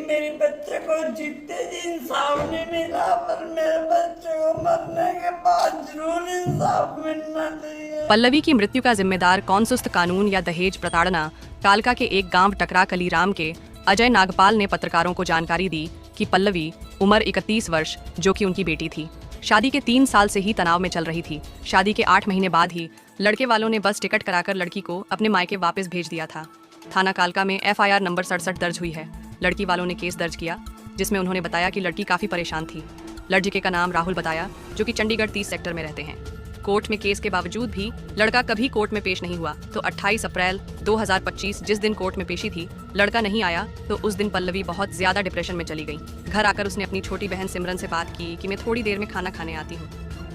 मेरे बच्चे को जीते जी इंसाफ नहीं मिला, पर मेरे बच्चे को मरने के बाद जरूर इंसाफ मिलना चाहिए। पल्लवी की मृत्यु का जिम्मेदार कौन सुस्त कानून या दहेज प्रताड़ना। कालका के एक गांव टकरा कलीराम के अजय नागपाल ने पत्रकारों को जानकारी दी कि पल्लवी उम्र 31 वर्ष जो कि उनकी बेटी थी, शादी के 3 साल से ही तनाव में चल रही थी। शादी के 8 महीने बाद ही लड़के वालों ने बस टिकट कराकर लड़की को अपने मायके वापस भेज दिया था। थाना कालका में FIR नंबर 67 दर्ज हुई है। लड़की वालों ने केस दर्ज किया, जिसमें उन्होंने बताया कि लड़की काफी परेशान थी। लड़के का नाम राहुल बताया, जो कि चंडीगढ़ 30 सेक्टर में रहते हैं। कोर्ट में केस के बावजूद भी लड़का कभी कोर्ट में पेश नहीं हुआ, तो 28 अप्रैल 2025 जिस दिन कोर्ट में पेशी थी, लड़का नहीं आया, तो उस दिन पल्लवी बहुत ज्यादा डिप्रेशन में चली गई। घर आकर उसने अपनी छोटी बहन सिमरन से बात की कि मैं थोड़ी देर में खाना खाने आती हूँ।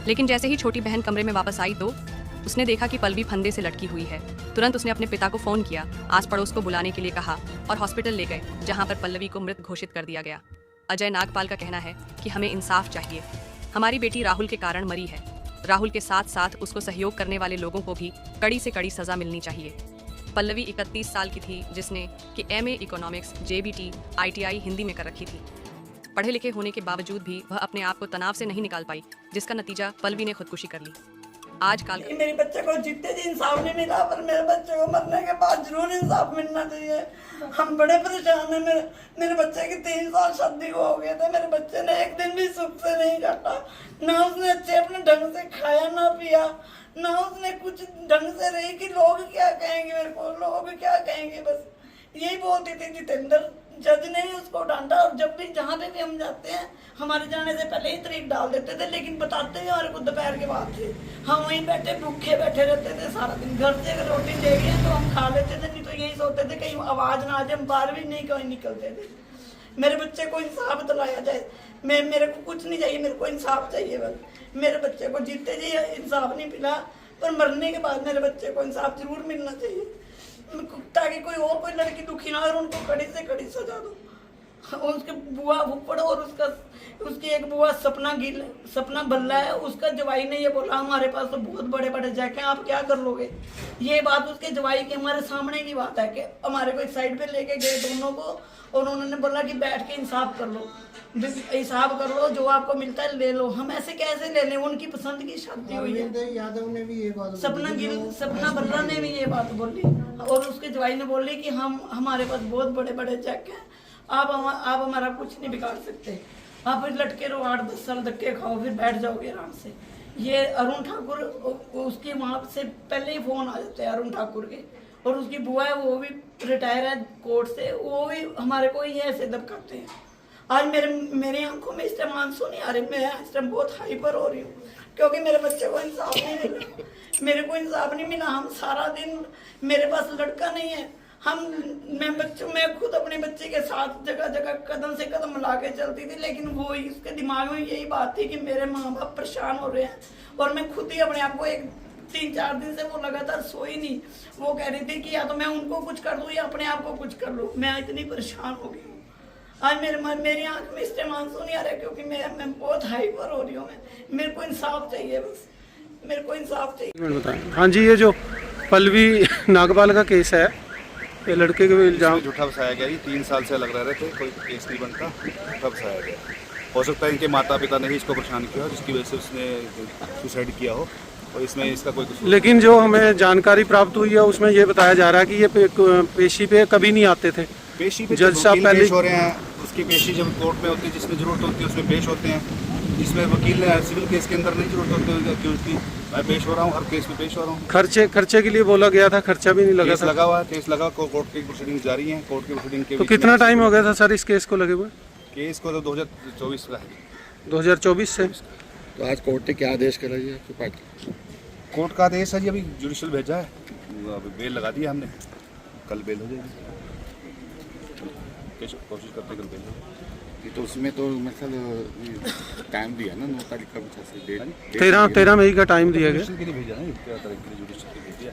लेकिन जैसे ही छोटी बहन कमरे में वापस आई तो उसने देखा कि पल्लवी फंदे से लटकी हुई है। तुरंत उसने अपने पिता को फोन किया, आस पड़ोस को बुलाने के लिए कहा और हॉस्पिटल ले गए, जहाँ पर पल्लवी को मृत घोषित कर दिया गया। अजय नागपाल का कहना है कि हमें इंसाफ चाहिए। हमारी बेटी राहुल के कारण मरी है। राहुल के साथ साथ उसको सहयोग करने वाले लोगों को भी कड़ी से कड़ी सजा मिलनी चाहिए। पल्लवी 31 साल की थी, जिसने कि MA economics, JBT, ITI Hindi में कर रखी थी। पढ़े लिखे होने के बावजूद भी वह अपने आप को तनाव से नहीं निकाल पाई, जिसका नतीजा पल्लवी ने खुदकुशी कर ली। आज काल मेरे बच्चे को जीते जी इंसाफ नहीं मिला, पर मेरे बच्चे को मरने के बाद जरूर इंसाफ मिलना चाहिए। हम बड़े परेशान हैं। मेरे बच्चे की 3 साल शादी को हो गए थे। मेरे बच्चे ने एक दिन भी सुख से नहीं काटा। ना उसने अच्छे अपने ढंग से खाया ना पिया, ना उसने कुछ ढंग से रही कि लोग क्या कहेंगे, मेरे को लोग क्या कहेंगे, बस यही बोलती थी। जितेंद्र जज ने उसको डांटा, और जब भी जहाँ पे भी हम जाते हैं, हमारे जाने से पहले ही तारीख डाल देते थे, लेकिन बताते ही हमारे को दोपहर के बाद थे। हम वहीं बैठे भूखे बैठे रहते थे सारा दिन। घर से अगर रोटी दे गए तो हम खा लेते थे, नहीं तो यही सोचते थे कहीं आवाज ना आ जाए, हम बाहर भी नहीं कहीं निकलते थे। मेरे बच्चे को इंसाफ दिलाया जाए। मेरे को कुछ नहीं चाहिए, मेरे को इंसाफ चाहिए बस। मेरे बच्चे को जीते जी इंसाफ नहीं मिला, पर मरने के बाद मेरे बच्चे को इंसाफ जरूर मिलना चाहिए, ताकि कोई लड़की दुखी ना हो और उनको कड़ी से कड़ी सजा दो। उसके बुआ फुफड़ और उसकी एक बुआ सपना बल्ला है, उसका जवाई ने ये बोला हमारे पास तो बहुत बड़े बड़े जैक हैं, आप क्या कर लोगे। ये बात उसके जवाई के हमारे सामने की बात है कि हमारे को एक साइड पे लेके गए दोनों को, और उन्होंने बोला कि बैठ के इंसाफ कर लो, हिसाब कर लो, जो आपको मिलता है ले लो। हम ऐसे कैसे ले लें, उनकी पसंद की शादी हुई है। यादव ने भी ये बात सपना बल्ला ने भी ये बात बोली, और उसके जवाई ने बोली कि हमारे पास बहुत बड़े बड़े चेक हैं, आप हमारा कुछ नहीं बिगाड़ सकते। आप लटके रहो 8-10 साल धक्के खाओ, फिर बैठ जाओगे आराम से। ये अरुण ठाकुर, उसके वहाँ से पहले ही फोन आ जाते हैं अरुण ठाकुर के, और उसकी बुआ है वो भी रिटायर है कोर्ट से, वो भी हमारे को ही ऐसे धमकाते हैं। आज मेरी आंखों में इस टाइम आंसू नहीं आ रहे, मैं इस टाइम बहुत हाइपर हो रही हूँ, क्योंकि मेरे बच्चे को इंसाफ नहीं मिला। मेरे को इंसाफ नहीं मिला। हम सारा दिन, मेरे पास लड़का नहीं है, मैं खुद अपने बच्चे के साथ जगह जगह कदम से कदम मिला के चलती थी, लेकिन वो उसके दिमाग में यही बात थी कि मेरे माँ बाप परेशान हो रहे हैं, और मैं खुद ही अपने आप को 3-4 दिन से वो लगातार सोई नहीं। वो कह रही थी कि या तो मैं उनको कुछ कर दूँ या अपने आप को कुछ कर लूँ। मैं इतनी परेशान हो गई हूँ। आज मेरी आंख में इस टाइम आंसू नहीं आ रहा, क्योंकि मैं बहुत हाइपर हो रही हूँ। मेरे को इंसाफ चाहिए, बस मेरे को इंसाफ चाहिए। हाँ जी, ये जो पल्लवी नागपाल का केस है, ये लड़के के इल्जाम झूठा फंसाया गया। ये 3 साल से अलग रह रहे थे, कोई केस नहीं बनता, झूठा फंसाया गया। हो सकता है इनके माता पिता ने ही इसको परेशान किया हो, जिसकी वजह से उसने सुसाइड किया हो, और इसमें इसका कोई कुछ। लेकिन जो हमें जानकारी प्राप्त हुई है उसमें ये बताया जा रहा है कि ये पेशी पे कभी नहीं आते थे। पेशी पे जज साहब पहले पेश हो रहे हैं, उसकी पेशी जब कोर्ट में होती है, जिसमें जरूरत होती है उसमें पेश होते हैं। जिसमें वकील सिविल केस के अंदर नहीं जरूरत होती कि उसकी मैं पेश हो रहा हूँ, हर केस में पेश हो रहा हूँ। खर्चे के लिए बोला गया था, खर्चा भी नहीं लगा केस था। लगा हुआ है, केस लगा, कोर्ट की प्रोसीडिंग जारी है। कोर्ट की प्रोसीडिंग के तो कितना टाइम हो गया था सर इस केस को लगे हुए? केस को तो 2024 का है। 2024 से। तो आज कोर्ट ने क्या आदेश करा है आपकी पार्टी? कोर्ट का आदेश है जी, अभी जुडिशियल भेजा है, अभी बेल लगा दी है हमने, कल बेल हो जाएगी। कोशिश करते कल बेल हो। तो उसमें तो मतलब टाइम दिया ना, 9 तारीख का कुछ ऐसे डेट, 13 मई का टाइम दिया गया। जुडिशियल के लिए भेजा ना, 13 तारीख के लिए जुडिशियल के लिए भेजा।